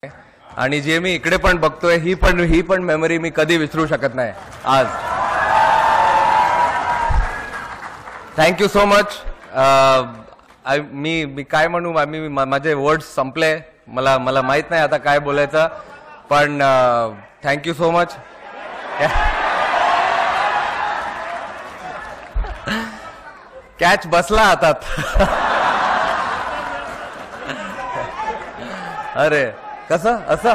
आणि जे मी इकडे पण बघतोय ही पण मेमरी मी कधी विसरू शकत नाही आज. Thank you so much. मी काय म्हणू, माझे वर्ड्स संपले. मला माहित नाही आता काय बोलायचं, पण थँक्यू सो मच. कॅच बसला हातात. अरे कसं असं.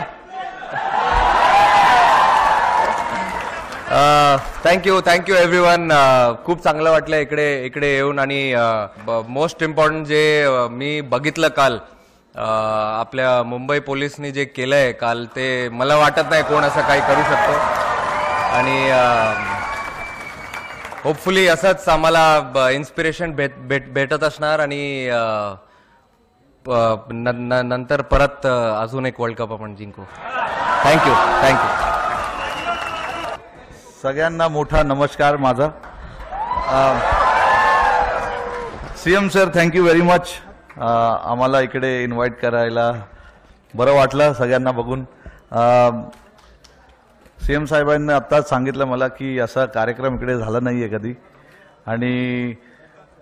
Thank you everyone. खूप चांगलं वाटलं इकडे येऊन. आणि मोस्ट इम्पॉर्टंट जे मी बघितलं काल आपल्या मुंबई पोलिसनी जे केलंय काल, ते मला वाटत नाही कोण असं काही करू शकतो. आणि होपफुली असंच आम्हाला इन्स्पिरेशन भेटत असणार. आणि नंतर परत अजून एक वर्ल्ड कप आपण जिंकू. थँक्यू. सगळ्यांना मोठा नमस्कार माझा. CM sir, thank you very much. आम्हाला इकडे इन्व्हाइट करायला बरं वाटलं सगळ्यांना बघून. सीएम साहेबांनी आत्ताच सांगितलं मला की असा कार्यक्रम इकडे झाला नाहीये कधी, आणि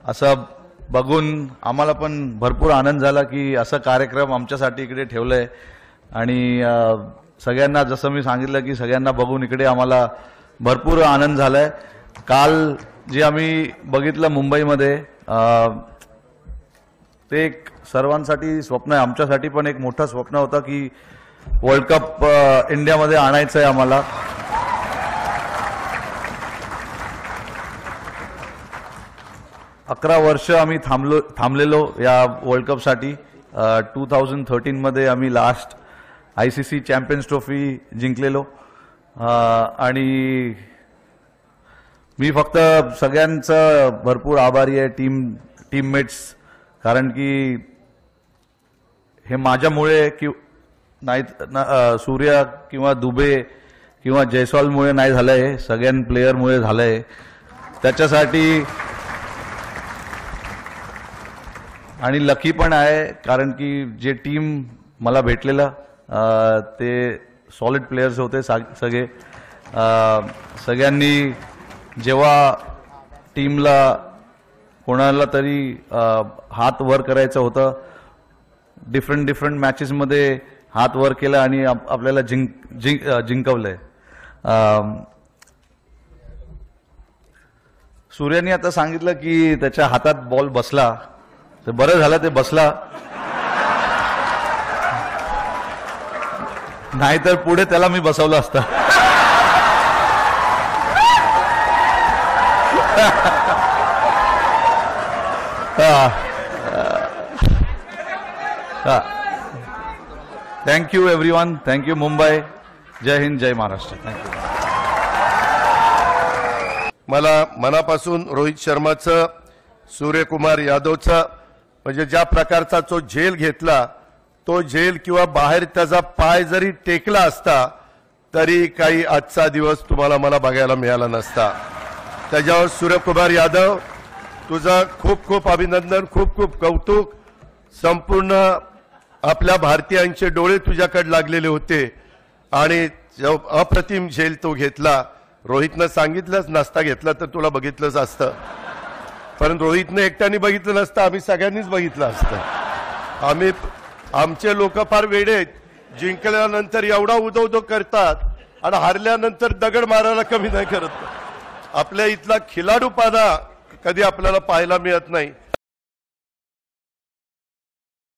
असं बघून आम्हाला पण भरपूर आनंद झाला की असा कार्यक्रम आमच्यासाठी इकडे ठेवलाय. आणि सगळ्यांना जसं मी सांगितलं की सगळ्यांना बघून इकडे आम्हाला भरपूर आनंद झालाय. काल जे आम्ही बघितलं मुंबईमध्ये, ते एक सर्वांसाठी स्वप्न आहे. आमच्यासाठी पण एक मोठं स्वप्न होतं की वर्ल्ड कप इंडियामध्ये आणायचं आहे आम्हाला. अकरा वर्ष आम्ही थांबलेलो या वर्ल्ड कपसाठी. 2013 मध्ये आम्ही लास्ट ICC चॅम्पियन्स ट्रॉफी जिंकलेलो. आणि मी फक्त सगळ्यांचं भरपूर आभारी आहे, टीममेट्स. कारण की हे माझ्यामुळे की नाही, सूर्या किंवा दुबे किंवा जयस्वालमुळे नाही झालंय, सगळ्या प्लेयरमुळे झालंय. त्याच्यासाठी आणि लकी पण आहे, कारण की जे टीम मला भेटलेलं ते सॉलिड प्लेयर्स होते सगळे. सगळ्यांनी जेव्हा टीमला कोणाला तरी हात वर करायचं होतं, डिफरंट मॅचेसमध्ये हात वर केला आणि आपल्याला जिंकवलंय. सूर्याने आता सांगितलं की त्याच्या हातात बॉल बसला, तर बरं झालं ते बसला, नाहीतर पुढे त्याला मी बसवलं असतं. Thank you everyone. थँक्यू मुंबई. जय हिंद, जय महाराष्ट्र. थँक्यू. मला मनापासून रोहित शर्माचं, सूर्यकुमार यादवचं, म्हणजे ज्या प्रकारचा तो झेल घेतला, तो झेल किंवा बाहेर त्याचा पाय जरी टेकला असता तरी काही आजचा दिवस तुम्हाला मला बघायला मिळाला नसता. त्याच्यावर सूर्यकुमार यादव, तुझं खूप खूप अभिनंदन, खूप खूप कौतुक. संपूर्ण आपल्या भारतीयांचे डोळे तुझ्याकडे लागलेले होते आणि अप्रतिम झेल तो घेतला. रोहितनं सांगितलंच नसता घेतला तर तुला बघितलंच असतं, पण रोहितनं एकट्याने बघितलं नसतं, आम्ही सगळ्यांनीच बघितलं असतं. आमचे लोक फार वेडे आहेत. जिंकल्यानंतर एवढा उदो करतात आणि हारल्यानंतर दगड मारायला कमी नाही करत. आपल्या इथला खिलाडूपणा कधी आपल्याला पाहायला मिळत नाही.